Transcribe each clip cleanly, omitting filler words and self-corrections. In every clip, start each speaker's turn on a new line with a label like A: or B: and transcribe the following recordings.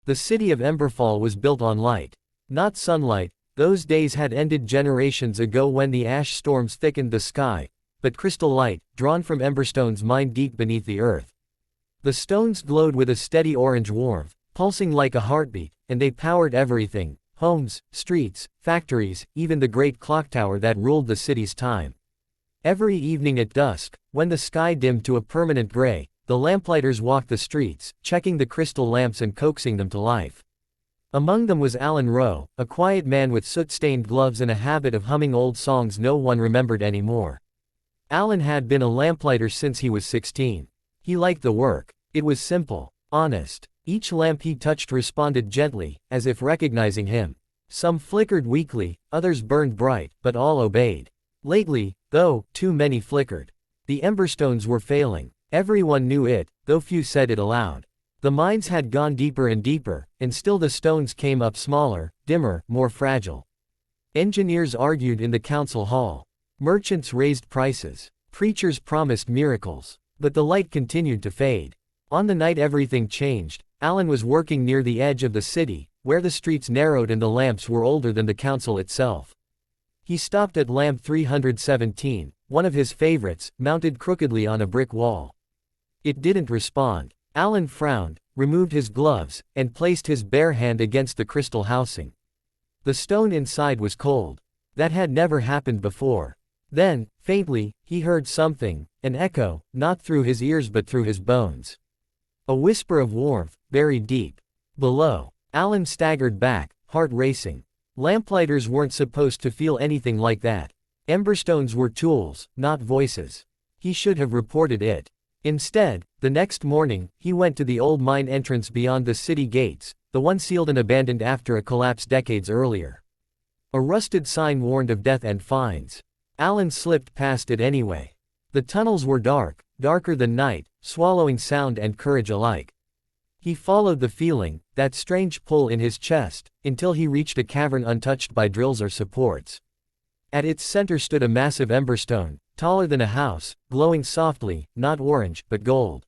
A: The city of Emberfall was built on light. Not sunlight, those days had ended generations ago when the ash storms thickened the sky, but crystal light, drawn from emberstones mined deep beneath the earth. The stones glowed with a steady orange warmth, pulsing like a heartbeat, and they powered everything: homes, streets, factories, even the great clock tower that ruled the city's time. Every evening at dusk, when the sky dimmed to a permanent gray, the lamplighters walked the streets, checking the crystal lamps and coaxing them to life. Among them was Alan Rowe, a quiet man with soot-stained gloves and a habit of humming old songs no one remembered anymore. Alan had been a lamplighter since he was 16. He liked the work. It was simple, honest. Each lamp he touched responded gently, as if recognizing him. Some flickered weakly, others burned bright, but all obeyed. Lately, though, too many flickered. The emberstones were failing. Everyone knew it, though few said it aloud. The mines had gone deeper and deeper, and still the stones came up smaller, dimmer, more fragile. Engineers argued in the council hall. Merchants raised prices. Preachers promised miracles. But the light continued to fade. On the night everything changed, Alan was working near the edge of the city, where the streets narrowed and the lamps were older than the council itself. He stopped at lamp 317, one of his favorites, mounted crookedly on a brick wall. It didn't respond. Alan frowned, removed his gloves, and placed his bare hand against the crystal housing. The stone inside was cold. That had never happened before. Then, faintly, he heard something, an echo, not through his ears but through his bones. A whisper of warmth, buried deep. Below. Alan staggered back, heart racing. Lamplighters weren't supposed to feel anything like that. Emberstones were tools, not voices. He should have reported it. Instead, the next morning, he went to the old mine entrance beyond the city gates, the one sealed and abandoned after a collapse decades earlier. A rusted sign warned of death and fines. Alan slipped past it anyway. The tunnels were dark, darker than night, swallowing sound and courage alike. He followed the feeling, that strange pull in his chest, until he reached a cavern untouched by drills or supports. At its center stood a massive emberstone, taller than a house, glowing softly, not orange, but gold.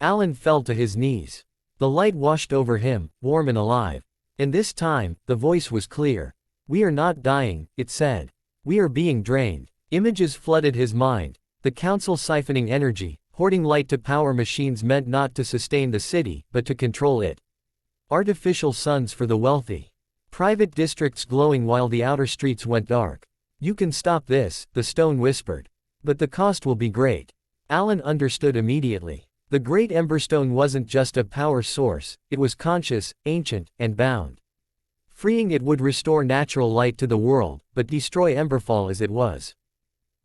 A: Alan fell to his knees. The light washed over him, warm and alive. And this time, the voice was clear. "We are not dying," it said. "We are being drained." Images flooded his mind. The council siphoning energy, hoarding light to power machines meant not to sustain the city, but to control it. Artificial suns for the wealthy. Private districts glowing while the outer streets went dark. "You can stop this," the stone whispered. "But the cost will be great." Alan understood immediately. The great emberstone wasn't just a power source, it was conscious, ancient, and bound. Freeing it would restore natural light to the world, but destroy Emberfall as it was.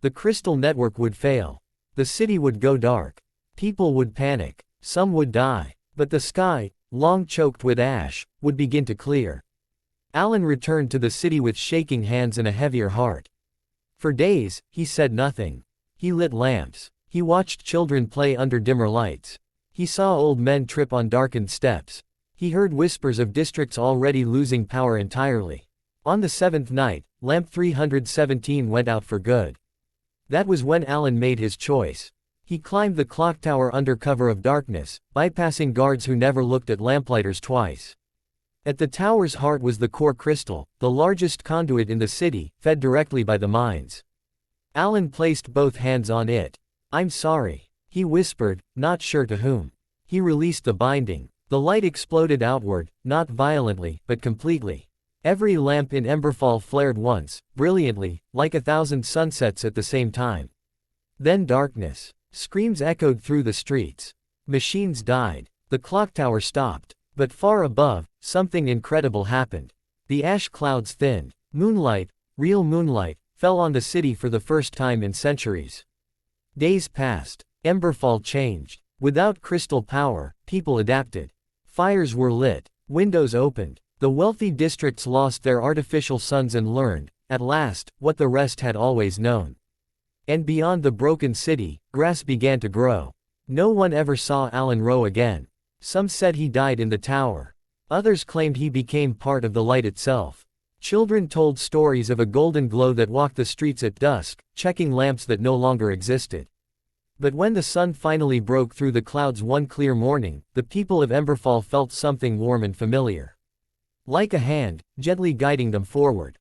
A: The crystal network would fail. The city would go dark. People would panic. Some would die. But the sky, long choked with ash, would begin to clear. Alan returned to the city with shaking hands and a heavier heart. For days, he said nothing. He lit lamps. He watched children play under dimmer lights. He saw old men trip on darkened steps. He heard whispers of districts already losing power entirely. On the seventh night, lamp 317 went out for good. That was when Alan made his choice. He climbed the clock tower under cover of darkness, bypassing guards who never looked at lamplighters twice. At the tower's heart was the core crystal, the largest conduit in the city, fed directly by the mines. Alan placed both hands on it. "I'm sorry," he whispered, not sure to whom. He released the binding. The light exploded outward, not violently, but completely. Every lamp in Emberfall flared once, brilliantly, like 1,000 sunsets at the same time. Then darkness. Screams echoed through the streets. Machines died. The clock tower stopped. But far above, something incredible happened. The ash clouds thinned. Moonlight, real moonlight, fell on the city for the first time in centuries. Days passed. Emberfall changed. Without crystal power, people adapted. Fires were lit. Windows opened. The wealthy districts lost their artificial suns and learned, at last, what the rest had always known. And beyond the broken city, grass began to grow. No one ever saw Alan Rowe again. Some said he died in the tower. Others claimed he became part of the light itself. Children told stories of a golden glow that walked the streets at dusk, checking lamps that no longer existed. But when the sun finally broke through the clouds one clear morning, the people of Emberfall felt something warm and familiar. Like a hand, gently guiding them forward.